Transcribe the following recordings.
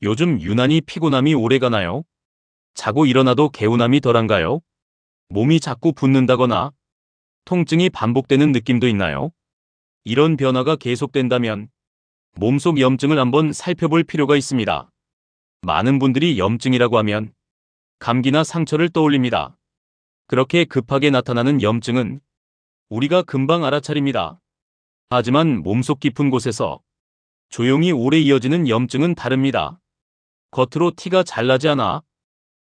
요즘 유난히 피곤함이 오래가나요? 자고 일어나도 개운함이 덜한가요? 몸이 자꾸 붓는다거나 통증이 반복되는 느낌도 있나요? 이런 변화가 계속된다면 몸속 염증을 한번 살펴볼 필요가 있습니다. 많은 분들이 염증이라고 하면 감기나 상처를 떠올립니다. 그렇게 급하게 나타나는 염증은 우리가 금방 알아차립니다. 하지만 몸속 깊은 곳에서 조용히 오래 이어지는 염증은 다릅니다. 겉으로 티가 잘 나지 않아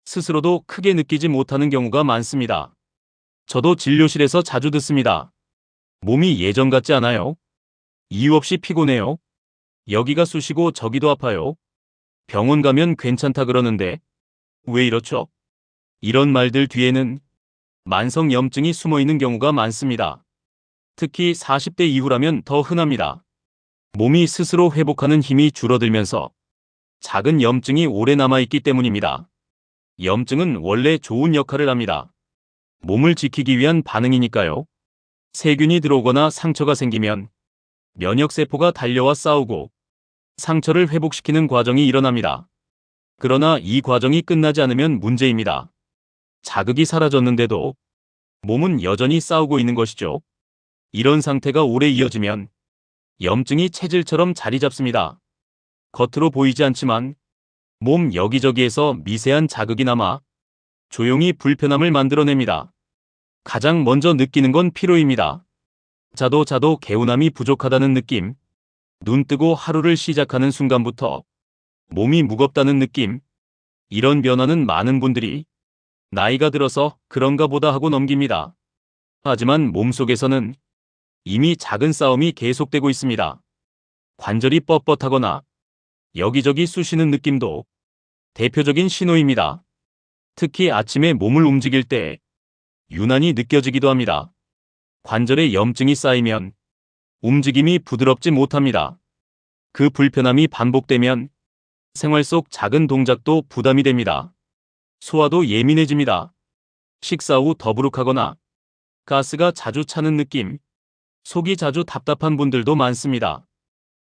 스스로도 크게 느끼지 못하는 경우가 많습니다. 저도 진료실에서 자주 듣습니다. 몸이 예전 같지 않아요? 이유 없이 피곤해요? 여기가 쑤시고 저기도 아파요? 병원 가면 괜찮다 그러는데 왜 이렇죠? 이런 말들 뒤에는 만성 염증이 숨어 있는 경우가 많습니다. 특히 40대 이후라면 더 흔합니다. 몸이 스스로 회복하는 힘이 줄어들면서 작은 염증이 오래 남아있기 때문입니다. 염증은 원래 좋은 역할을 합니다. 몸을 지키기 위한 반응이니까요. 세균이 들어오거나 상처가 생기면 면역세포가 달려와 싸우고 상처를 회복시키는 과정이 일어납니다. 그러나 이 과정이 끝나지 않으면 문제입니다. 자극이 사라졌는데도 몸은 여전히 싸우고 있는 것이죠. 이런 상태가 오래 이어지면 염증이 체질처럼 자리 잡습니다. 겉으로 보이지 않지만 몸 여기저기에서 미세한 자극이 남아 조용히 불편함을 만들어냅니다. 가장 먼저 느끼는 건 피로입니다. 자도 개운함이 부족하다는 느낌, 눈 뜨고 하루를 시작하는 순간부터 몸이 무겁다는 느낌, 이런 변화는 많은 분들이 나이가 들어서 그런가 보다 하고 넘깁니다. 하지만 몸속에서는 이미 작은 싸움이 계속되고 있습니다. 관절이 뻣뻣하거나 여기저기 쑤시는 느낌도 대표적인 신호입니다. 특히 아침에 몸을 움직일 때 유난히 느껴지기도 합니다. 관절에 염증이 쌓이면 움직임이 부드럽지 못합니다. 그 불편함이 반복되면 생활 속 작은 동작도 부담이 됩니다. 소화도 예민해집니다. 식사 후 더부룩하거나 가스가 자주 차는 느낌, 속이 자주 답답한 분들도 많습니다.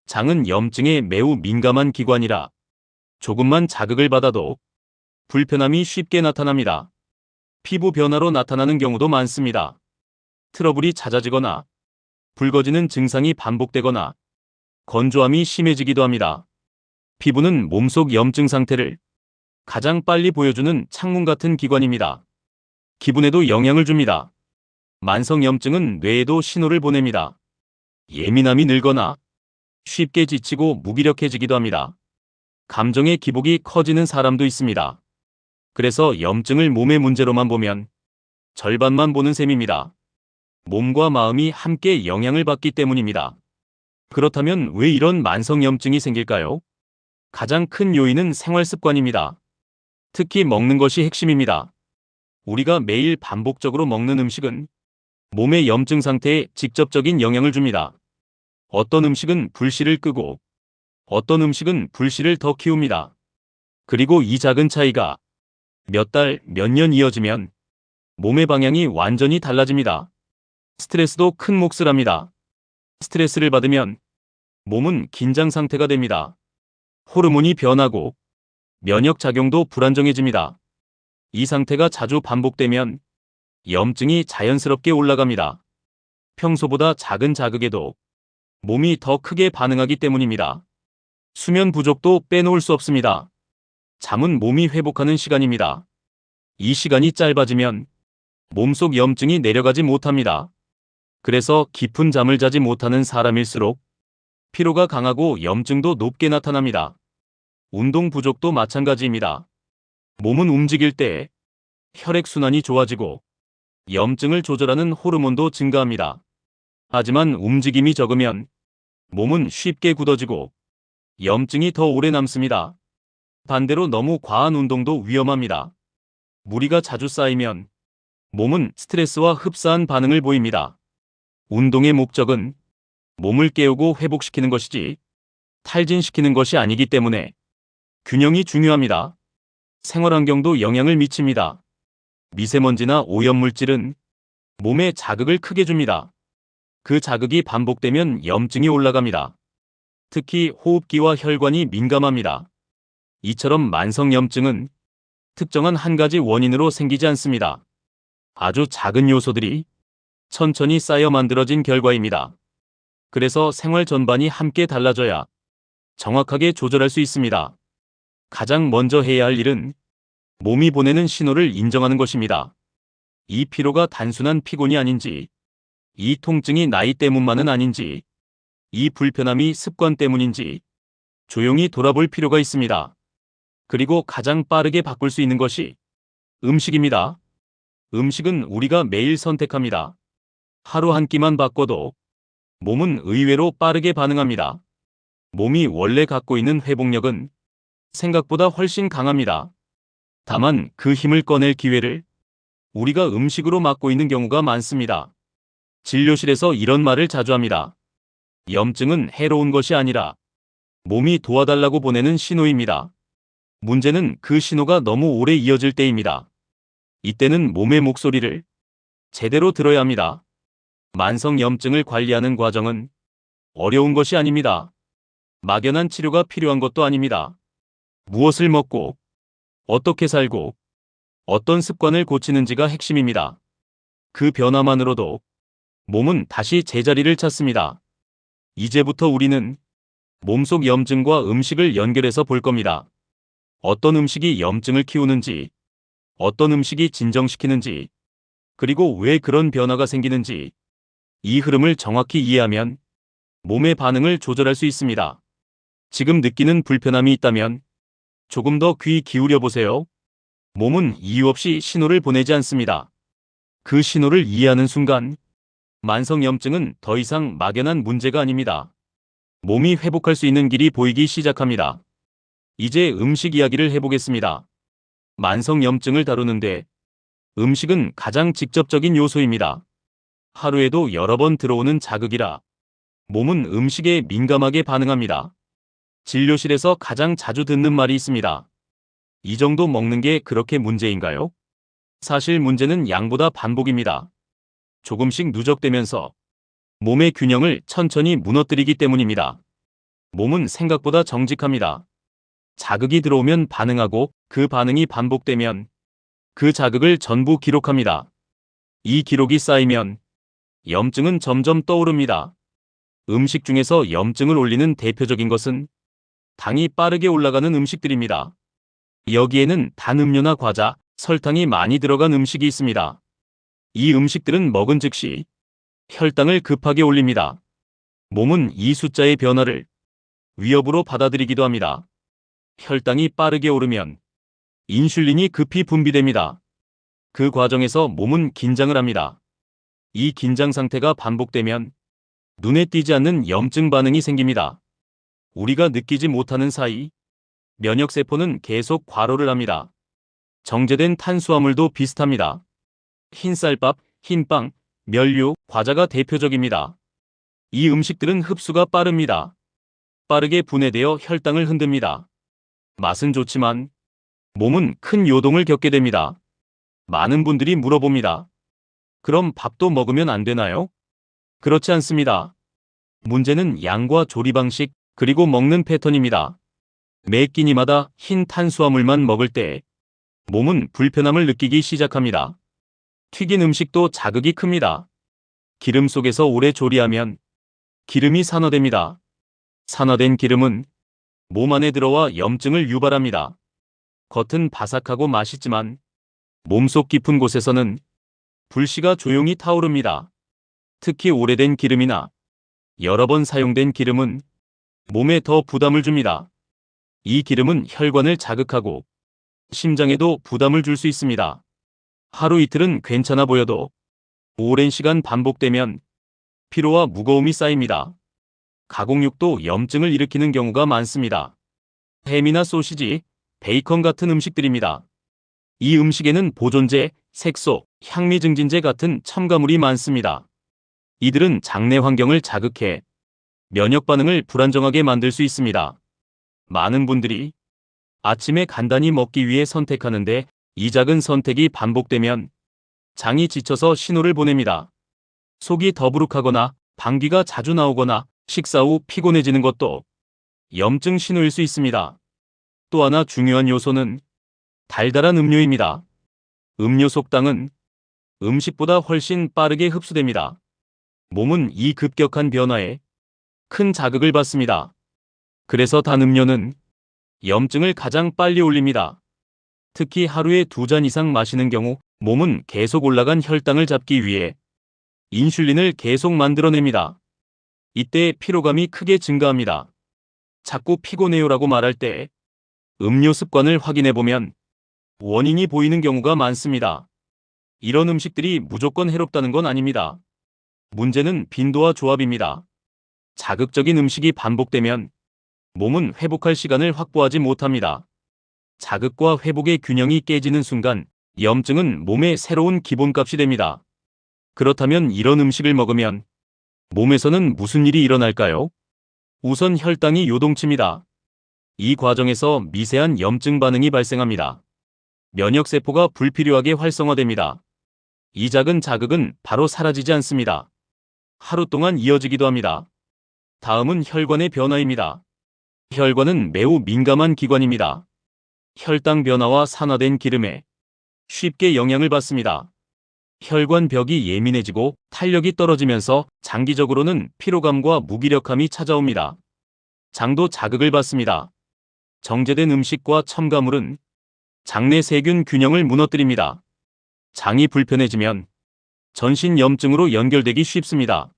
장은 염증에 매우 민감한 기관이라 조금만 자극을 받아도 불편함이 쉽게 나타납니다. 피부 변화로 나타나는 경우도 많습니다. 트러블이 잦아지거나 붉어지는 증상이 반복되거나 건조함이 심해지기도 합니다. 피부는 몸속 염증 상태를 가장 빨리 보여주는 창문 같은 기관입니다. 기분에도 영향을 줍니다. 만성 염증은 뇌에도 신호를 보냅니다. 예민함이 늘거나 쉽게 지치고 무기력해지기도 합니다. 감정의 기복이 커지는 사람도 있습니다. 그래서 염증을 몸의 문제로만 보면 절반만 보는 셈입니다. 몸과 마음이 함께 영향을 받기 때문입니다. 그렇다면 왜 이런 만성 염증이 생길까요? 가장 큰 요인은 생활 습관입니다. 특히 먹는 것이 핵심입니다. 우리가 매일 반복적으로 먹는 음식은 몸의 염증 상태에 직접적인 영향을 줍니다. 어떤 음식은 불씨를 끄고 어떤 음식은 불씨를 더 키웁니다. 그리고 이 작은 차이가 몇 달, 몇 년 이어지면 몸의 방향이 완전히 달라집니다. 스트레스도 큰 몫을 합니다. 스트레스를 받으면 몸은 긴장 상태가 됩니다. 호르몬이 변하고 면역 작용도 불안정해집니다. 이 상태가 자주 반복되면 염증이 자연스럽게 올라갑니다. 평소보다 작은 자극에도 몸이 더 크게 반응하기 때문입니다. 수면 부족도 빼놓을 수 없습니다. 잠은 몸이 회복하는 시간입니다. 이 시간이 짧아지면 몸속 염증이 내려가지 못합니다. 그래서 깊은 잠을 자지 못하는 사람일수록 피로가 강하고 염증도 높게 나타납니다. 운동 부족도 마찬가지입니다. 몸은 움직일 때 혈액순환이 좋아지고 염증을 조절하는 호르몬도 증가합니다. 하지만 움직임이 적으면 몸은 쉽게 굳어지고 염증이 더 오래 남습니다. 반대로 너무 과한 운동도 위험합니다. 무리가 자주 쌓이면 몸은 스트레스와 흡사한 반응을 보입니다. 운동의 목적은 몸을 깨우고 회복시키는 것이지 탈진시키는 것이 아니기 때문에 균형이 중요합니다. 생활환경도 영향을 미칩니다. 미세먼지나 오염물질은 몸에 자극을 크게 줍니다. 그 자극이 반복되면 염증이 올라갑니다. 특히 호흡기와 혈관이 민감합니다. 이처럼 만성염증은 특정한 한 가지 원인으로 생기지 않습니다. 아주 작은 요소들이 천천히 쌓여 만들어진 결과입니다. 그래서 생활 전반이 함께 달라져야 정확하게 조절할 수 있습니다. 가장 먼저 해야 할 일은 몸이 보내는 신호를 인정하는 것입니다. 이 피로가 단순한 피곤이 아닌지, 이 통증이 나이 때문만은 아닌지, 이 불편함이 습관 때문인지 조용히 돌아볼 필요가 있습니다. 그리고 가장 빠르게 바꿀 수 있는 것이 음식입니다. 음식은 우리가 매일 선택합니다. 하루 한 끼만 바꿔도 몸은 의외로 빠르게 반응합니다. 몸이 원래 갖고 있는 회복력은 생각보다 훨씬 강합니다. 다만 그 힘을 꺼낼 기회를 우리가 음식으로 막고 있는 경우가 많습니다. 진료실에서 이런 말을 자주 합니다. 염증은 해로운 것이 아니라 몸이 도와달라고 보내는 신호입니다. 문제는 그 신호가 너무 오래 이어질 때입니다. 이때는 몸의 목소리를 제대로 들어야 합니다. 만성 염증을 관리하는 과정은 어려운 것이 아닙니다. 막연한 치료가 필요한 것도 아닙니다. 무엇을 먹고, 어떻게 살고, 어떤 습관을 고치는지가 핵심입니다. 그 변화만으로도 몸은 다시 제자리를 찾습니다. 이제부터 우리는 몸속 염증과 음식을 연결해서 볼 겁니다. 어떤 음식이 염증을 키우는지, 어떤 음식이 진정시키는지, 그리고 왜 그런 변화가 생기는지, 이 흐름을 정확히 이해하면 몸의 반응을 조절할 수 있습니다. 지금 느끼는 불편함이 있다면 조금 더 귀 기울여 보세요. 몸은 이유 없이 신호를 보내지 않습니다. 그 신호를 이해하는 순간 만성염증은 더 이상 막연한 문제가 아닙니다. 몸이 회복할 수 있는 길이 보이기 시작합니다. 이제 음식 이야기를 해보겠습니다. 만성염증을 다루는데 음식은 가장 직접적인 요소입니다. 하루에도 여러 번 들어오는 자극이라 몸은 음식에 민감하게 반응합니다. 진료실에서 가장 자주 듣는 말이 있습니다. 이 정도 먹는 게 그렇게 문제인가요? 사실 문제는 양보다 반복입니다. 조금씩 누적되면서 몸의 균형을 천천히 무너뜨리기 때문입니다. 몸은 생각보다 정직합니다. 자극이 들어오면 반응하고 그 반응이 반복되면 그 자극을 전부 기록합니다. 이 기록이 쌓이면 염증은 점점 떠오릅니다. 음식 중에서 염증을 올리는 대표적인 것은 당이 빠르게 올라가는 음식들입니다. 여기에는 단 음료나 과자, 설탕이 많이 들어간 음식이 있습니다. 이 음식들은 먹은 즉시 혈당을 급하게 올립니다. 몸은 이 숫자의 변화를 위협으로 받아들이기도 합니다. 혈당이 빠르게 오르면 인슐린이 급히 분비됩니다. 그 과정에서 몸은 긴장을 합니다. 이 긴장 상태가 반복되면 눈에 띄지 않는 염증 반응이 생깁니다. 우리가 느끼지 못하는 사이 면역세포는 계속 과로를 합니다. 정제된 탄수화물도 비슷합니다. 흰쌀밥, 흰빵, 면류, 과자가 대표적입니다. 이 음식들은 흡수가 빠릅니다. 빠르게 분해되어 혈당을 흔듭니다. 맛은 좋지만 몸은 큰 요동을 겪게 됩니다. 많은 분들이 물어봅니다. 그럼 밥도 먹으면 안 되나요? 그렇지 않습니다. 문제는 양과 조리 방식, 그리고 먹는 패턴입니다. 매 끼니마다 흰 탄수화물만 먹을 때 몸은 불편함을 느끼기 시작합니다. 튀긴 음식도 자극이 큽니다. 기름 속에서 오래 조리하면 기름이 산화됩니다. 산화된 기름은 몸 안에 들어와 염증을 유발합니다. 겉은 바삭하고 맛있지만 몸속 깊은 곳에서는 불씨가 조용히 타오릅니다. 특히 오래된 기름이나 여러 번 사용된 기름은 몸에 더 부담을 줍니다. 이 기름은 혈관을 자극하고 심장에도 부담을 줄 수 있습니다. 하루 이틀은 괜찮아 보여도 오랜 시간 반복되면 피로와 무거움이 쌓입니다. 가공육도 염증을 일으키는 경우가 많습니다. 햄이나 소시지, 베이컨 같은 음식들입니다. 이 음식에는 보존제, 색소, 향미 증진제 같은 첨가물이 많습니다. 이들은 장내 환경을 자극해 면역 반응을 불안정하게 만들 수 있습니다. 많은 분들이 아침에 간단히 먹기 위해 선택하는데 이 작은 선택이 반복되면 장이 지쳐서 신호를 보냅니다. 속이 더부룩하거나 방귀가 자주 나오거나 식사 후 피곤해지는 것도 염증 신호일 수 있습니다. 또 하나 중요한 요소는 달달한 음료입니다. 음료 속당은 음식보다 훨씬 빠르게 흡수됩니다. 몸은 이 급격한 변화에 큰 자극을 받습니다. 그래서 단 음료는 염증을 가장 빨리 올립니다. 특히 하루에 2잔 이상 마시는 경우 몸은 계속 올라간 혈당을 잡기 위해 인슐린을 계속 만들어냅니다. 이때 피로감이 크게 증가합니다. 자꾸 피곤해요라고 말할 때 음료 습관을 확인해보면 원인이 보이는 경우가 많습니다. 이런 음식들이 무조건 해롭다는 건 아닙니다. 문제는 빈도와 조합입니다. 자극적인 음식이 반복되면 몸은 회복할 시간을 확보하지 못합니다. 자극과 회복의 균형이 깨지는 순간 염증은 몸의 새로운 기본값이 됩니다. 그렇다면 이런 음식을 먹으면 몸에서는 무슨 일이 일어날까요? 우선 혈당이 요동칩니다. 이 과정에서 미세한 염증 반응이 발생합니다. 면역세포가 불필요하게 활성화됩니다. 이 작은 자극은 바로 사라지지 않습니다. 하루 동안 이어지기도 합니다. 다음은 혈관의 변화입니다. 혈관은 매우 민감한 기관입니다. 혈당 변화와 산화된 기름에 쉽게 영향을 받습니다. 혈관 벽이 예민해지고 탄력이 떨어지면서 장기적으로는 피로감과 무기력함이 찾아옵니다. 장도 자극을 받습니다. 정제된 음식과 첨가물은 장내 세균 균형을 무너뜨립니다. 장이 불편해지면 전신 염증으로 연결되기 쉽습니다.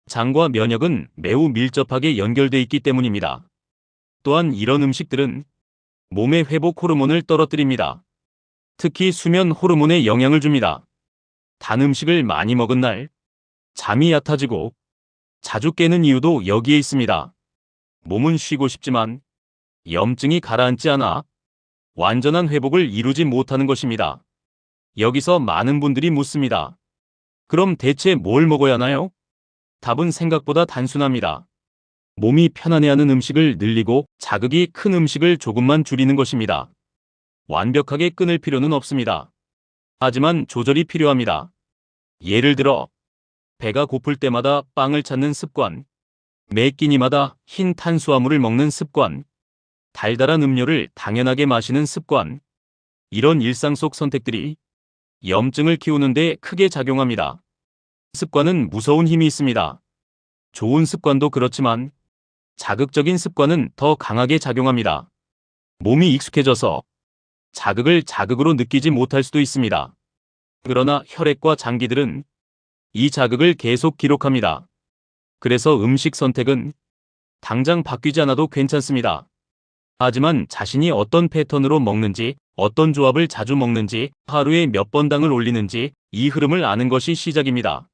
장과 면역은 매우 밀접하게 연결돼 있기 때문입니다. 또한 이런 음식들은 몸의 회복 호르몬을 떨어뜨립니다. 특히 수면 호르몬에 영향을 줍니다. 단 음식을 많이 먹은 날 잠이 얕아지고 자주 깨는 이유도 여기에 있습니다. 몸은 쉬고 싶지만 염증이 가라앉지 않아 완전한 회복을 이루지 못하는 것입니다. 여기서 많은 분들이 묻습니다. 그럼 대체 뭘 먹어야 하나요? 답은 생각보다 단순합니다. 몸이 편안해하는 음식을 늘리고 자극이 큰 음식을 조금만 줄이는 것입니다. 완벽하게 끊을 필요는 없습니다. 하지만 조절이 필요합니다. 예를 들어 배가 고플 때마다 빵을 찾는 습관, 매 끼니마다 흰 탄수화물을 먹는 습관, 달달한 음료를 당연하게 마시는 습관, 이런 일상 속 선택들이 염증을 키우는 데 크게 작용합니다. 습관은 무서운 힘이 있습니다. 좋은 습관도 그렇지만 자극적인 습관은 더 강하게 작용합니다. 몸이 익숙해져서 자극을 자극으로 느끼지 못할 수도 있습니다. 그러나 혈액과 장기들은 이 자극을 계속 기록합니다. 그래서 음식 선택은 당장 바뀌지 않아도 괜찮습니다. 하지만 자신이 어떤 패턴으로 먹는지, 어떤 조합을 자주 먹는지, 하루에 몇 번 당을 올리는지 이 흐름을 아는 것이 시작입니다.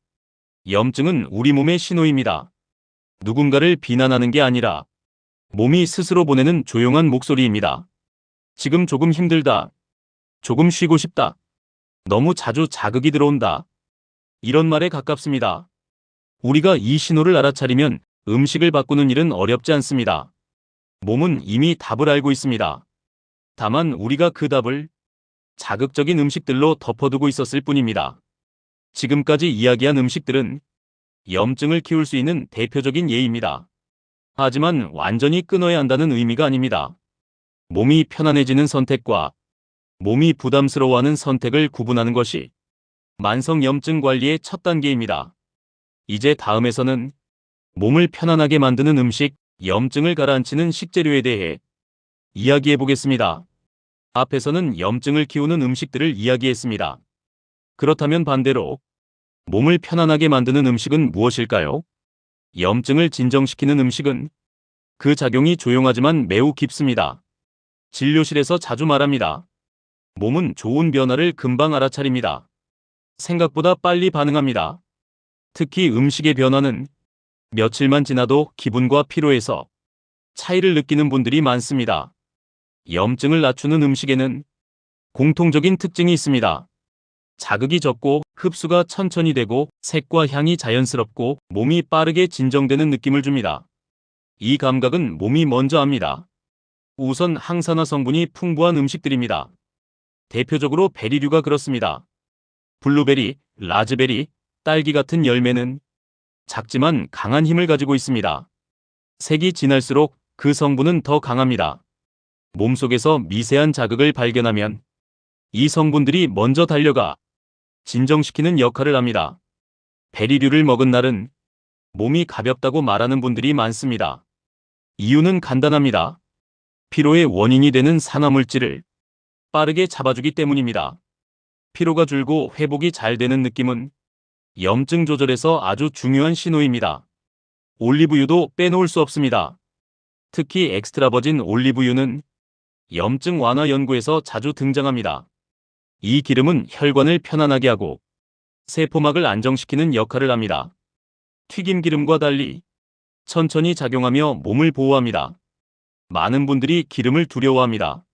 염증은 우리 몸의 신호입니다. 누군가를 비난하는 게 아니라 몸이 스스로 보내는 조용한 목소리입니다. 지금 조금 힘들다. 조금 쉬고 싶다. 너무 자주 자극이 들어온다. 이런 말에 가깝습니다. 우리가 이 신호를 알아차리면 음식을 바꾸는 일은 어렵지 않습니다. 몸은 이미 답을 알고 있습니다. 다만 우리가 그 답을 자극적인 음식들로 덮어두고 있었을 뿐입니다. 지금까지 이야기한 음식들은 염증을 키울 수 있는 대표적인 예입니다. 하지만 완전히 끊어야 한다는 의미가 아닙니다. 몸이 편안해지는 선택과 몸이 부담스러워하는 선택을 구분하는 것이 만성 염증 관리의 첫 단계입니다. 이제 다음에서는 몸을 편안하게 만드는 음식, 염증을 가라앉히는 식재료에 대해 이야기해 보겠습니다. 앞에서는 염증을 키우는 음식들을 이야기했습니다. 그렇다면 반대로 몸을 편안하게 만드는 음식은 무엇일까요? 염증을 진정시키는 음식은 그 작용이 조용하지만 매우 깊습니다. 진료실에서 자주 말합니다. 몸은 좋은 변화를 금방 알아차립니다. 생각보다 빨리 반응합니다. 특히 음식의 변화는 며칠만 지나도 기분과 피로에서 차이를 느끼는 분들이 많습니다. 염증을 낮추는 음식에는 공통적인 특징이 있습니다. 자극이 적고 흡수가 천천히 되고 색과 향이 자연스럽고 몸이 빠르게 진정되는 느낌을 줍니다. 이 감각은 몸이 먼저 압니다. 우선 항산화 성분이 풍부한 음식들입니다. 대표적으로 베리류가 그렇습니다. 블루베리, 라즈베리, 딸기 같은 열매는 작지만 강한 힘을 가지고 있습니다. 색이 진할수록 그 성분은 더 강합니다. 몸속에서 미세한 자극을 발견하면 이 성분들이 먼저 달려가 진정시키는 역할을 합니다. 베리류를 먹은 날은 몸이 가볍다고 말하는 분들이 많습니다. 이유는 간단합니다. 피로의 원인이 되는 산화물질을 빠르게 잡아주기 때문입니다. 피로가 줄고 회복이 잘 되는 느낌은 염증 조절에서 아주 중요한 신호입니다. 올리브유도 빼놓을 수 없습니다. 특히 엑스트라버진 올리브유는 염증 완화 연구에서 자주 등장합니다. 이 기름은 혈관을 편안하게 하고 세포막을 안정시키는 역할을 합니다. 튀김 기름과 달리 천천히 작용하며 몸을 보호합니다. 많은 분들이 기름을 두려워합니다.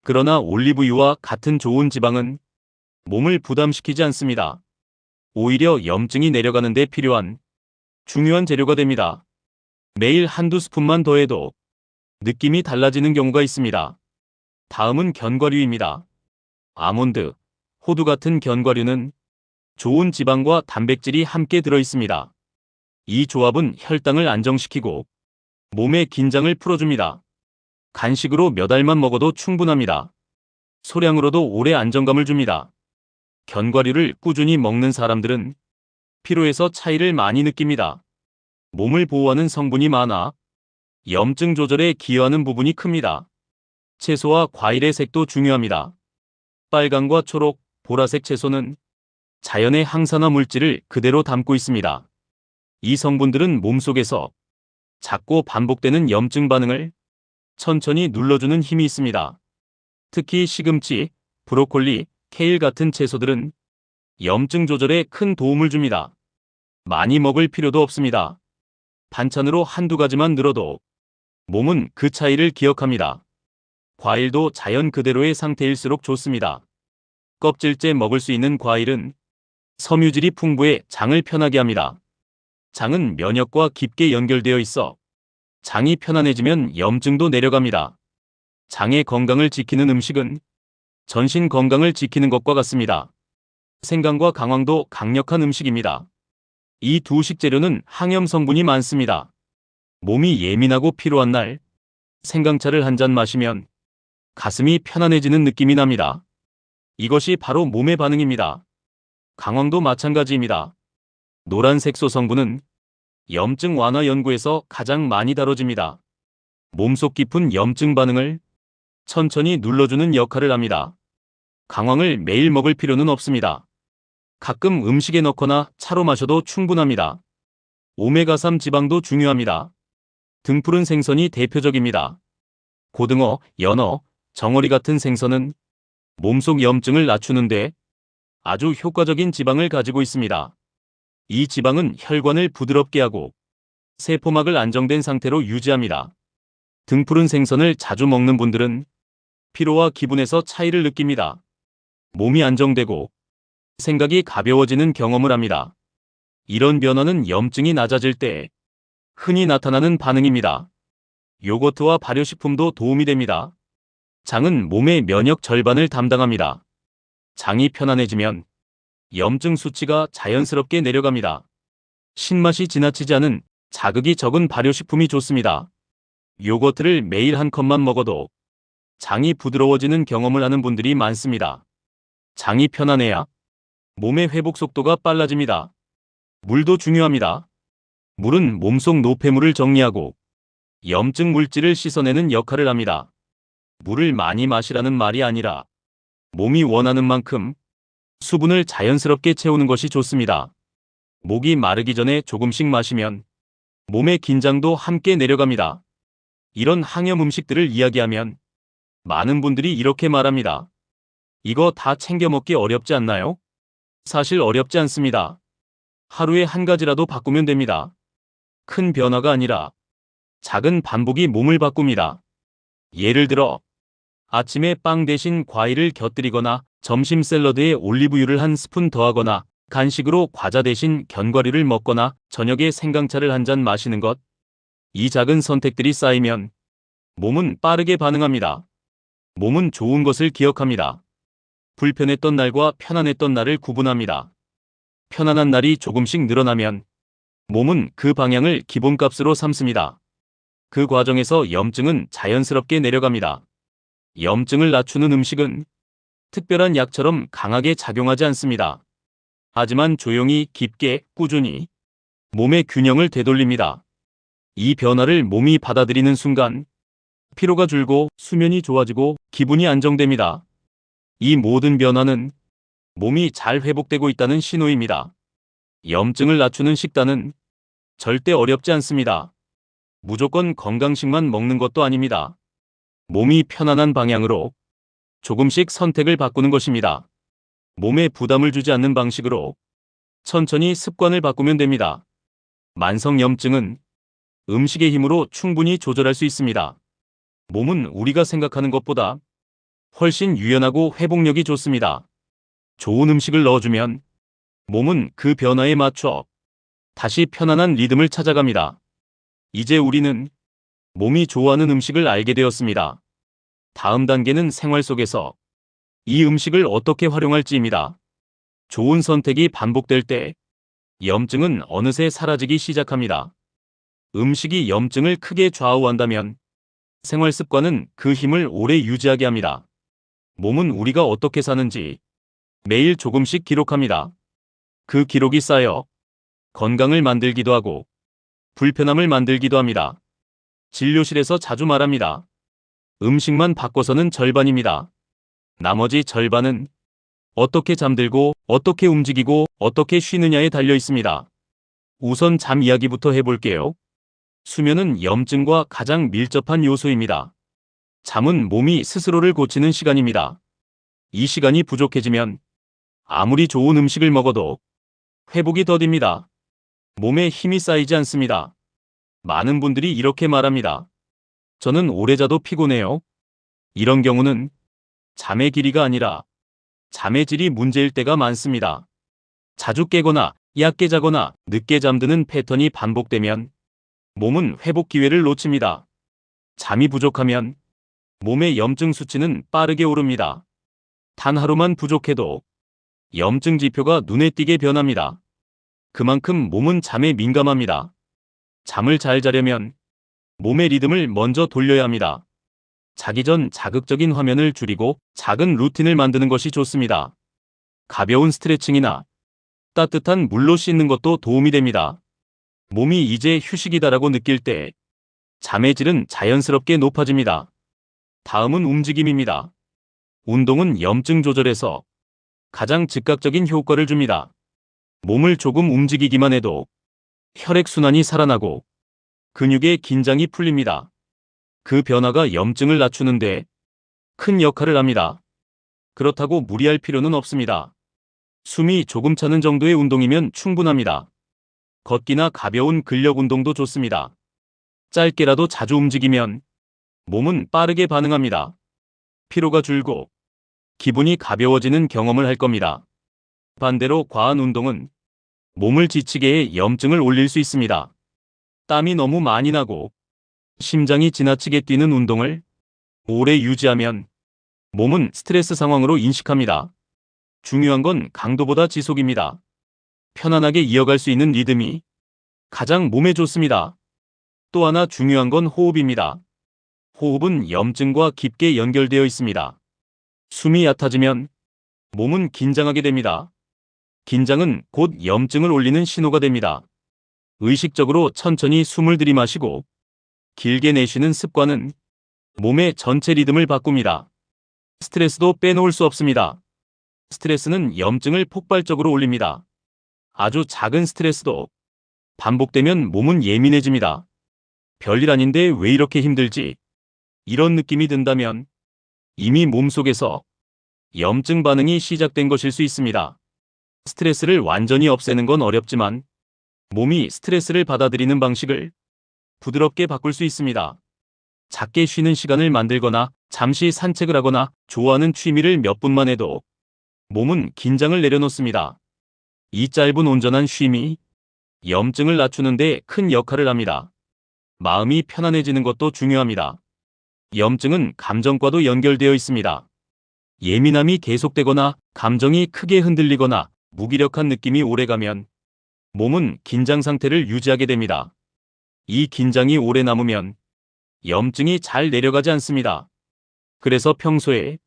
그러나 올리브유와 같은 좋은 지방은 몸을 부담시키지 않습니다. 오히려 염증이 내려가는 데 필요한 중요한 재료가 됩니다. 매일 한두 스푼만 더해도 느낌이 달라지는 경우가 있습니다. 다음은 견과류입니다. 아몬드, 호두 같은 견과류는 좋은 지방과 단백질이 함께 들어있습니다. 이 조합은 혈당을 안정시키고 몸의 긴장을 풀어줍니다. 간식으로 몇 알만 먹어도 충분합니다. 소량으로도 오래 안정감을 줍니다. 견과류를 꾸준히 먹는 사람들은 피로에서 차이를 많이 느낍니다. 몸을 보호하는 성분이 많아 염증 조절에 기여하는 부분이 큽니다. 채소와 과일의 색도 중요합니다. 빨강과 초록, 보라색 채소는 자연의 항산화 물질을 그대로 담고 있습니다. 이 성분들은 몸속에서 작고 반복되는 염증 반응을 천천히 눌러주는 힘이 있습니다. 특히 시금치, 브로콜리, 케일 같은 채소들은 염증 조절에 큰 도움을 줍니다. 많이 먹을 필요도 없습니다. 반찬으로 한두 가지만 늘어도 몸은 그 차이를 기억합니다. 과일도 자연 그대로의 상태일수록 좋습니다. 껍질째 먹을 수 있는 과일은 섬유질이 풍부해 장을 편하게 합니다. 장은 면역과 깊게 연결되어 있어 장이 편안해지면 염증도 내려갑니다. 장의 건강을 지키는 음식은 전신 건강을 지키는 것과 같습니다. 생강과 강황도 강력한 음식입니다. 이 두 식재료는 항염 성분이 많습니다. 몸이 예민하고 피로한 날 생강차를 한 잔 마시면 가슴이 편안해지는 느낌이 납니다. 이것이 바로 몸의 반응입니다. 강황도 마찬가지입니다. 노란 색소 성분은 염증 완화 연구에서 가장 많이 다뤄집니다. 몸속 깊은 염증 반응을 천천히 눌러주는 역할을 합니다. 강황을 매일 먹을 필요는 없습니다. 가끔 음식에 넣거나 차로 마셔도 충분합니다. 오메가3 지방도 중요합니다. 등푸른 생선이 대표적입니다. 고등어, 연어, 정어리 같은 생선은 몸속 염증을 낮추는데 아주 효과적인 지방을 가지고 있습니다. 이 지방은 혈관을 부드럽게 하고 세포막을 안정된 상태로 유지합니다. 등푸른 생선을 자주 먹는 분들은 피로와 기분에서 차이를 느낍니다. 몸이 안정되고 생각이 가벼워지는 경험을 합니다. 이런 변화는 염증이 낮아질 때 흔히 나타나는 반응입니다. 요거트와 발효식품도 도움이 됩니다. 장은 몸의 면역 절반을 담당합니다. 장이 편안해지면 염증 수치가 자연스럽게 내려갑니다. 신맛이 지나치지 않은 자극이 적은 발효식품이 좋습니다. 요거트를 매일 한 컵만 먹어도 장이 부드러워지는 경험을 하는 분들이 많습니다. 장이 편안해야 몸의 회복 속도가 빨라집니다. 물도 중요합니다. 물은 몸속 노폐물을 정리하고 염증 물질을 씻어내는 역할을 합니다. 물을 많이 마시라는 말이 아니라 몸이 원하는 만큼 수분을 자연스럽게 채우는 것이 좋습니다. 목이 마르기 전에 조금씩 마시면 몸의 긴장도 함께 내려갑니다. 이런 항염 음식들을 이야기하면 많은 분들이 이렇게 말합니다. 이거 다 챙겨 먹기 어렵지 않나요? 사실 어렵지 않습니다. 하루에 한 가지라도 바꾸면 됩니다. 큰 변화가 아니라 작은 반복이 몸을 바꿉니다. 예를 들어 아침에 빵 대신 과일을 곁들이거나 점심 샐러드에 올리브유를 한 스푼 더하거나 간식으로 과자 대신 견과류를 먹거나 저녁에 생강차를 한 잔 마시는 것. 이 작은 선택들이 쌓이면 몸은 빠르게 반응합니다. 몸은 좋은 것을 기억합니다. 불편했던 날과 편안했던 날을 구분합니다. 편안한 날이 조금씩 늘어나면 몸은 그 방향을 기본값으로 삼습니다. 그 과정에서 염증은 자연스럽게 내려갑니다. 염증을 낮추는 음식은 특별한 약처럼 강하게 작용하지 않습니다. 하지만 조용히, 깊게, 꾸준히 몸의 균형을 되돌립니다. 이 변화를 몸이 받아들이는 순간 피로가 줄고 수면이 좋아지고 기분이 안정됩니다. 이 모든 변화는 몸이 잘 회복되고 있다는 신호입니다. 염증을 낮추는 식단은 절대 어렵지 않습니다. 무조건 건강식만 먹는 것도 아닙니다. 몸이 편안한 방향으로 조금씩 선택을 바꾸는 것입니다. 몸에 부담을 주지 않는 방식으로 천천히 습관을 바꾸면 됩니다. 만성염증은 음식의 힘으로 충분히 조절할 수 있습니다. 몸은 우리가 생각하는 것보다 훨씬 유연하고 회복력이 좋습니다. 좋은 음식을 넣어주면 몸은 그 변화에 맞춰 다시 편안한 리듬을 찾아갑니다. 이제 우리는 몸이 좋아하는 음식을 알게 되었습니다. 다음 단계는 생활 속에서 이 음식을 어떻게 활용할지입니다. 좋은 선택이 반복될 때 염증은 어느새 사라지기 시작합니다. 음식이 염증을 크게 좌우한다면 생활 습관은 그 힘을 오래 유지하게 합니다. 몸은 우리가 어떻게 사는지 매일 조금씩 기록합니다. 그 기록이 쌓여 건강을 만들기도 하고 불편함을 만들기도 합니다. 진료실에서 자주 말합니다. 음식만 바꿔서는 절반입니다. 나머지 절반은 어떻게 잠들고 어떻게 움직이고 어떻게 쉬느냐에 달려 있습니다. 우선 잠 이야기부터 해볼게요. 수면은 염증과 가장 밀접한 요소입니다. 잠은 몸이 스스로를 고치는 시간입니다. 이 시간이 부족해지면 아무리 좋은 음식을 먹어도 회복이 더딥니다. 몸에 힘이 쌓이지 않습니다. 많은 분들이 이렇게 말합니다. 저는 오래 자도 피곤해요. 이런 경우는 잠의 길이가 아니라 잠의 질이 문제일 때가 많습니다. 자주 깨거나 얕게 자거나 늦게 잠드는 패턴이 반복되면 몸은 회복 기회를 놓칩니다. 잠이 부족하면 몸의 염증 수치는 빠르게 오릅니다. 단 하루만 부족해도 염증 지표가 눈에 띄게 변합니다. 그만큼 몸은 잠에 민감합니다. 잠을 잘 자려면 몸의 리듬을 먼저 돌려야 합니다. 자기 전 자극적인 화면을 줄이고 작은 루틴을 만드는 것이 좋습니다. 가벼운 스트레칭이나 따뜻한 물로 씻는 것도 도움이 됩니다. 몸이 이제 휴식이다라고 느낄 때 잠의 질은 자연스럽게 높아집니다. 다음은 움직임입니다. 운동은 염증 조절에서 가장 즉각적인 효과를 줍니다. 몸을 조금 움직이기만 해도 혈액순환이 살아나고 근육의 긴장이 풀립니다. 그 변화가 염증을 낮추는데 큰 역할을 합니다. 그렇다고 무리할 필요는 없습니다. 숨이 조금 차는 정도의 운동이면 충분합니다. 걷기나 가벼운 근력 운동도 좋습니다. 짧게라도 자주 움직이면 몸은 빠르게 반응합니다. 피로가 줄고 기분이 가벼워지는 경험을 할 겁니다. 반대로 과한 운동은 몸을 지치게 해 염증을 올릴 수 있습니다. 땀이 너무 많이 나고 심장이 지나치게 뛰는 운동을 오래 유지하면 몸은 스트레스 상황으로 인식합니다. 중요한 건 강도보다 지속입니다. 편안하게 이어갈 수 있는 리듬이 가장 몸에 좋습니다. 또 하나 중요한 건 호흡입니다. 호흡은 염증과 깊게 연결되어 있습니다. 숨이 얕아지면 몸은 긴장하게 됩니다. 긴장은 곧 염증을 올리는 신호가 됩니다. 의식적으로 천천히 숨을 들이마시고 길게 내쉬는 습관은 몸의 전체 리듬을 바꿉니다. 스트레스도 빼놓을 수 없습니다. 스트레스는 염증을 폭발적으로 올립니다. 아주 작은 스트레스도 반복되면 몸은 예민해집니다. 별일 아닌데 왜 이렇게 힘들지? 이런 느낌이 든다면 이미 몸속에서 염증 반응이 시작된 것일 수 있습니다. 스트레스를 완전히 없애는 건 어렵지만 몸이 스트레스를 받아들이는 방식을 부드럽게 바꿀 수 있습니다. 작게 쉬는 시간을 만들거나 잠시 산책을 하거나 좋아하는 취미를 몇 분만 해도 몸은 긴장을 내려놓습니다. 이 짧은 온전한 쉼이 염증을 낮추는 데 큰 역할을 합니다. 마음이 편안해지는 것도 중요합니다. 염증은 감정과도 연결되어 있습니다. 예민함이 계속되거나 감정이 크게 흔들리거나 무기력한 느낌이 오래가면 몸은 긴장 상태를 유지하게 됩니다. 이 긴장이 오래 남으면 염증이 잘 내려가지 않습니다. 그래서 평소에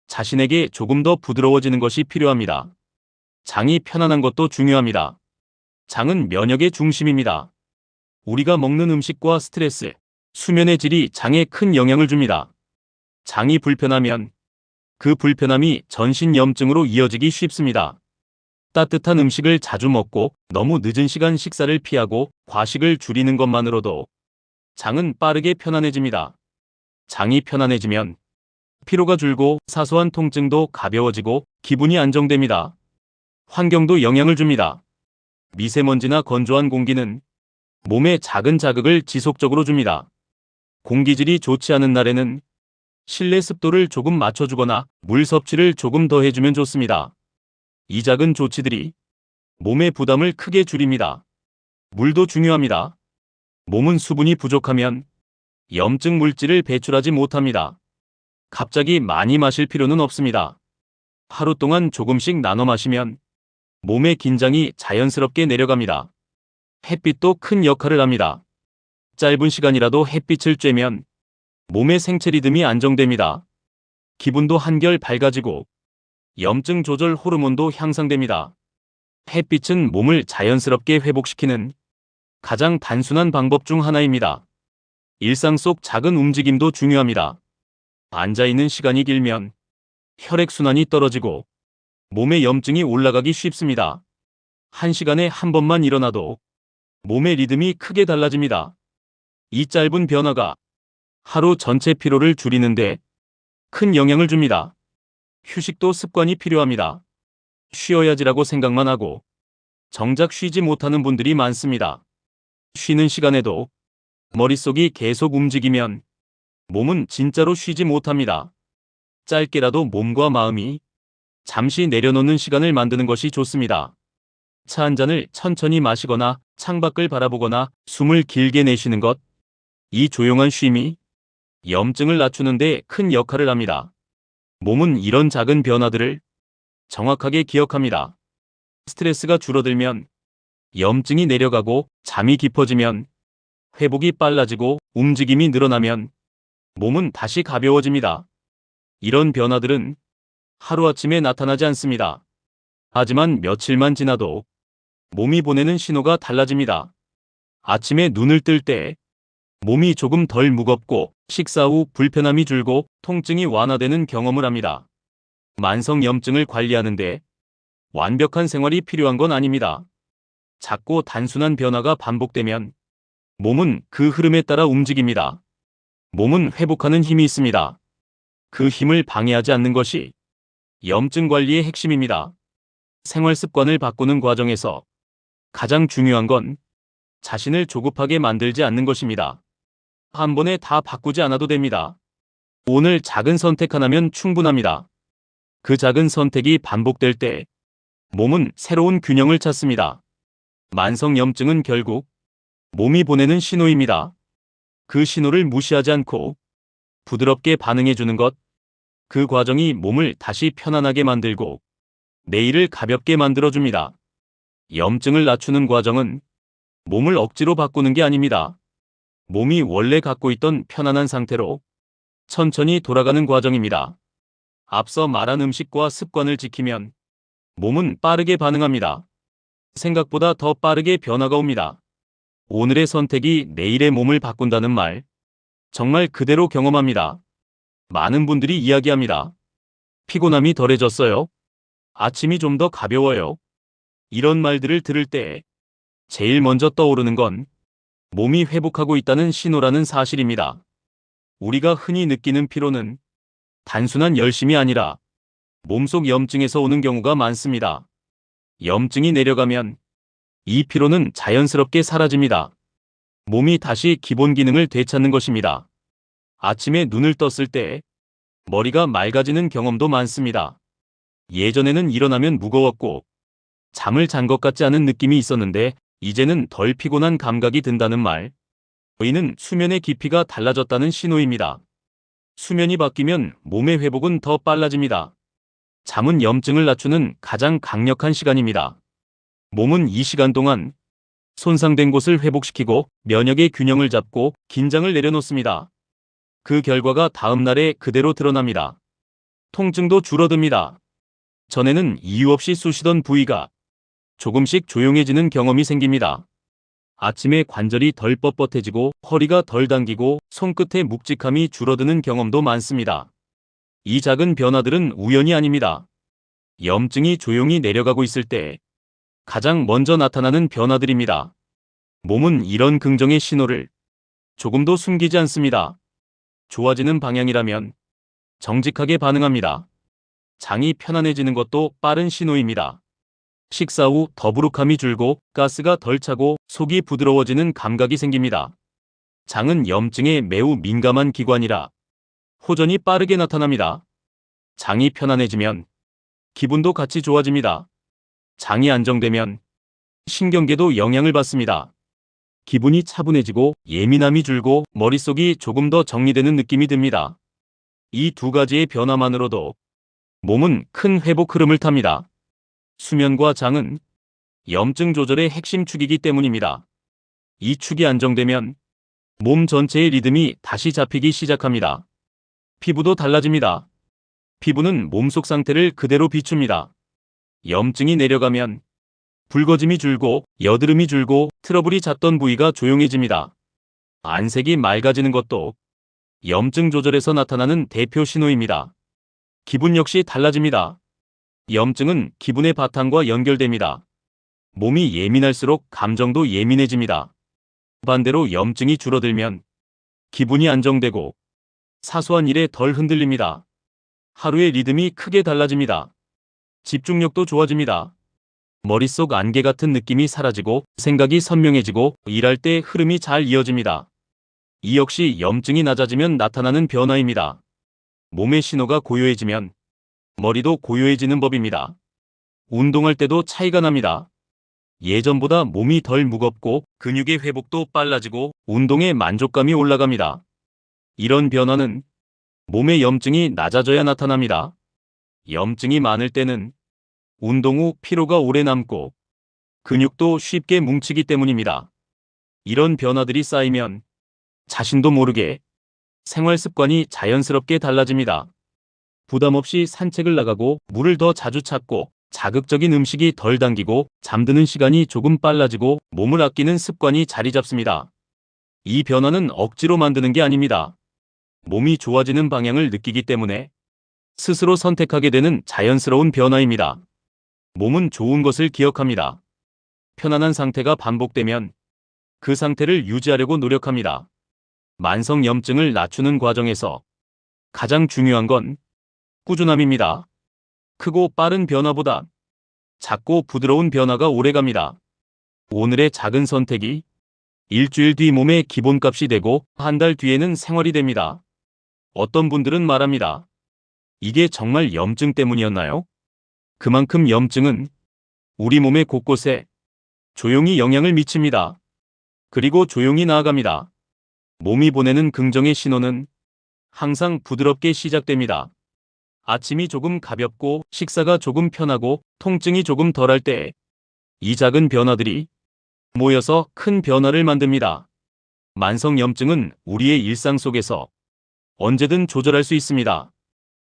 자신에게 조금 더 부드러워지는 것이 필요합니다. 장이 편안한 것도 중요합니다. 장은 면역의 중심입니다. 우리가 먹는 음식과 스트레스, 수면의 질이 장에 큰 영향을 줍니다. 장이 불편하면 그 불편함이 전신염증으로 이어지기 쉽습니다. 따뜻한 음식을 자주 먹고 너무 늦은 시간 식사를 피하고 과식을 줄이는 것만으로도 장은 빠르게 편안해집니다. 장이 편안해지면 피로가 줄고 사소한 통증도 가벼워지고 기분이 안정됩니다. 환경도 영향을 줍니다. 미세먼지나 건조한 공기는 몸에 작은 자극을 지속적으로 줍니다. 공기질이 좋지 않은 날에는 실내 습도를 조금 맞춰주거나 물 섭취를 조금 더 해주면 좋습니다. 이 작은 조치들이 몸의 부담을 크게 줄입니다. 물도 중요합니다. 몸은 수분이 부족하면 염증 물질을 배출하지 못합니다. 갑자기 많이 마실 필요는 없습니다. 하루 동안 조금씩 나눠 마시면 몸의 긴장이 자연스럽게 내려갑니다. 햇빛도 큰 역할을 합니다. 짧은 시간이라도 햇빛을 쬐면 몸의 생체 리듬이 안정됩니다. 기분도 한결 밝아지고 염증 조절 호르몬도 향상됩니다. 햇빛은 몸을 자연스럽게 회복시키는 가장 단순한 방법 중 하나입니다. 일상 속 작은 움직임도 중요합니다. 앉아있는 시간이 길면 혈액순환이 떨어지고 몸의 염증이 올라가기 쉽습니다. 1시간에 한 번만 일어나도 몸의 리듬이 크게 달라집니다. 이 짧은 변화가 하루 전체 피로를 줄이는데 큰 영향을 줍니다. 휴식도 습관이 필요합니다. 쉬어야지라고 생각만 하고 정작 쉬지 못하는 분들이 많습니다. 쉬는 시간에도 머릿속이 계속 움직이면 몸은 진짜로 쉬지 못합니다. 짧게라도 몸과 마음이 잠시 내려놓는 시간을 만드는 것이 좋습니다. 차 한 잔을 천천히 마시거나 창밖을 바라보거나 숨을 길게 내쉬는 것, 이 조용한 쉼이 염증을 낮추는 데 큰 역할을 합니다. 몸은 이런 작은 변화들을 정확하게 기억합니다. 스트레스가 줄어들면 염증이 내려가고 잠이 깊어지면 회복이 빨라지고 움직임이 늘어나면 몸은 다시 가벼워집니다. 이런 변화들은 하루아침에 나타나지 않습니다. 하지만 며칠만 지나도 몸이 보내는 신호가 달라집니다. 아침에 눈을 뜰 때 몸이 조금 덜 무겁고 식사 후 불편함이 줄고 통증이 완화되는 경험을 합니다. 만성 염증을 관리하는데 완벽한 생활이 필요한 건 아닙니다. 작고 단순한 변화가 반복되면 몸은 그 흐름에 따라 움직입니다. 몸은 회복하는 힘이 있습니다. 그 힘을 방해하지 않는 것이 염증 관리의 핵심입니다. 생활 습관을 바꾸는 과정에서 가장 중요한 건 자신을 조급하게 만들지 않는 것입니다. 한 번에 다 바꾸지 않아도 됩니다. 오늘 작은 선택 하나면 충분합니다. 그 작은 선택이 반복될 때 몸은 새로운 균형을 찾습니다. 만성 염증은 결국 몸이 보내는 신호입니다. 그 신호를 무시하지 않고 부드럽게 반응해주는 것, 그 과정이 몸을 다시 편안하게 만들고 내일을 가볍게 만들어줍니다. 염증을 낮추는 과정은 몸을 억지로 바꾸는 게 아닙니다. 몸이 원래 갖고 있던 편안한 상태로 천천히 돌아가는 과정입니다. 앞서 말한 음식과 습관을 지키면 몸은 빠르게 반응합니다. 생각보다 더 빠르게 변화가 옵니다. 오늘의 선택이 내일의 몸을 바꾼다는 말, 정말 그대로 경험합니다. 많은 분들이 이야기합니다. 피곤함이 덜해졌어요. 아침이 좀 더 가벼워요. 이런 말들을 들을 때 제일 먼저 떠오르는 건 몸이 회복하고 있다는 신호라는 사실입니다. 우리가 흔히 느끼는 피로는 단순한 열심이 아니라 몸속 염증에서 오는 경우가 많습니다. 염증이 내려가면 이 피로는 자연스럽게 사라집니다. 몸이 다시 기본 기능을 되찾는 것입니다. 아침에 눈을 떴을 때 머리가 맑아지는 경험도 많습니다. 예전에는 일어나면 무거웠고 잠을 잔 것 같지 않은 느낌이 있었는데 이제는 덜 피곤한 감각이 든다는 말. 이는 수면의 깊이가 달라졌다는 신호입니다. 수면이 바뀌면 몸의 회복은 더 빨라집니다. 잠은 염증을 낮추는 가장 강력한 시간입니다. 몸은 이 시간 동안 손상된 곳을 회복시키고 면역의 균형을 잡고 긴장을 내려놓습니다. 그 결과가 다음 날에 그대로 드러납니다. 통증도 줄어듭니다. 전에는 이유 없이 쑤시던 부위가 조금씩 조용해지는 경험이 생깁니다. 아침에 관절이 덜 뻣뻣해지고 허리가 덜 당기고 손끝의 묵직함이 줄어드는 경험도 많습니다. 이 작은 변화들은 우연이 아닙니다. 염증이 조용히 내려가고 있을 때 가장 먼저 나타나는 변화들입니다. 몸은 이런 긍정의 신호를 조금도 숨기지 않습니다. 좋아지는 방향이라면 정직하게 반응합니다. 장이 편안해지는 것도 빠른 신호입니다. 식사 후 더부룩함이 줄고 가스가 덜 차고 속이 부드러워지는 감각이 생깁니다. 장은 염증에 매우 민감한 기관이라 호전이 빠르게 나타납니다. 장이 편안해지면 기분도 같이 좋아집니다. 장이 안정되면 신경계도 영향을 받습니다. 기분이 차분해지고 예민함이 줄고 머릿속이 조금 더 정리되는 느낌이 듭니다. 이 두 가지의 변화만으로도 몸은 큰 회복 흐름을 탑니다. 수면과 장은 염증 조절의 핵심 축이기 때문입니다. 이 축이 안정되면 몸 전체의 리듬이 다시 잡히기 시작합니다. 피부도 달라집니다. 피부는 몸속 상태를 그대로 비춥니다. 염증이 내려가면 붉어짐이 줄고 여드름이 줄고 트러블이 잦던 부위가 조용해집니다. 안색이 맑아지는 것도 염증 조절에서 나타나는 대표 신호입니다. 기분 역시 달라집니다. 염증은 기분의 바탕과 연결됩니다. 몸이 예민할수록 감정도 예민해집니다. 반대로 염증이 줄어들면 기분이 안정되고 사소한 일에 덜 흔들립니다. 하루의 리듬이 크게 달라집니다. 집중력도 좋아집니다. 머릿속 안개 같은 느낌이 사라지고 생각이 선명해지고 일할 때 흐름이 잘 이어집니다. 이 역시 염증이 낮아지면 나타나는 변화입니다. 몸의 신호가 고요해지면 머리도 고요해지는 법입니다. 운동할 때도 차이가 납니다. 예전보다 몸이 덜 무겁고 근육의 회복도 빨라지고 운동에 만족감이 올라갑니다. 이런 변화는 몸의 염증이 낮아져야 나타납니다. 염증이 많을 때는 운동 후 피로가 오래 남고 근육도 쉽게 뭉치기 때문입니다. 이런 변화들이 쌓이면 자신도 모르게 생활 습관이 자연스럽게 달라집니다. 부담 없이 산책을 나가고 물을 더 자주 찾고 자극적인 음식이 덜 당기고 잠드는 시간이 조금 빨라지고 몸을 아끼는 습관이 자리 잡습니다. 이 변화는 억지로 만드는 게 아닙니다. 몸이 좋아지는 방향을 느끼기 때문에 스스로 선택하게 되는 자연스러운 변화입니다. 몸은 좋은 것을 기억합니다. 편안한 상태가 반복되면 그 상태를 유지하려고 노력합니다. 만성 염증을 낮추는 과정에서 가장 중요한 건 꾸준함입니다. 크고 빠른 변화보다 작고 부드러운 변화가 오래갑니다. 오늘의 작은 선택이 일주일 뒤 몸의 기본값이 되고 한 달 뒤에는 생활이 됩니다. 어떤 분들은 말합니다. 이게 정말 염증 때문이었나요? 그만큼 염증은 우리 몸의 곳곳에 조용히 영향을 미칩니다. 그리고 조용히 나아갑니다. 몸이 보내는 긍정의 신호는 항상 부드럽게 시작됩니다. 아침이 조금 가볍고 식사가 조금 편하고 통증이 조금 덜할 때 이 작은 변화들이 모여서 큰 변화를 만듭니다. 만성 염증은 우리의 일상 속에서 언제든 조절할 수 있습니다.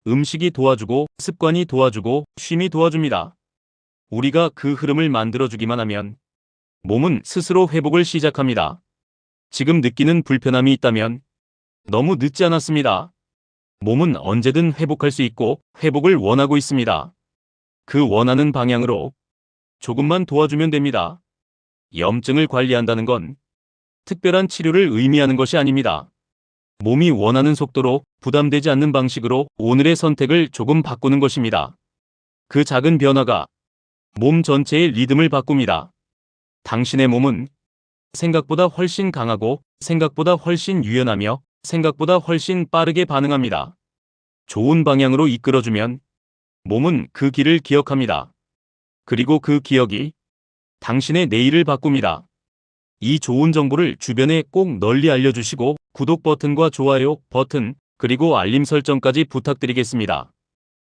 음식이 도와주고 습관이 도와주고 쉼이 도와줍니다. 우리가 그 흐름을 만들어주기만 하면 몸은 스스로 회복을 시작합니다. 지금 느끼는 불편함이 있다면 너무 늦지 않았습니다. 몸은 언제든 회복할 수 있고 회복을 원하고 있습니다. 그 원하는 방향으로 조금만 도와주면 됩니다. 염증을 관리한다는 건 특별한 치료를 의미하는 것이 아닙니다. 몸이 원하는 속도로 부담되지 않는 방식으로 오늘의 선택을 조금 바꾸는 것입니다. 그 작은 변화가 몸 전체의 리듬을 바꿉니다. 당신의 몸은 생각보다 훨씬 강하고 생각보다 훨씬 유연하며 생각보다 훨씬 빠르게 반응합니다. 좋은 방향으로 이끌어주면 몸은 그 길을 기억합니다. 그리고 그 기억이 당신의 내일을 바꿉니다. 이 좋은 정보를 주변에 꼭 널리 알려주시고 구독 버튼과 좋아요 버튼 그리고 알림 설정까지 부탁드리겠습니다.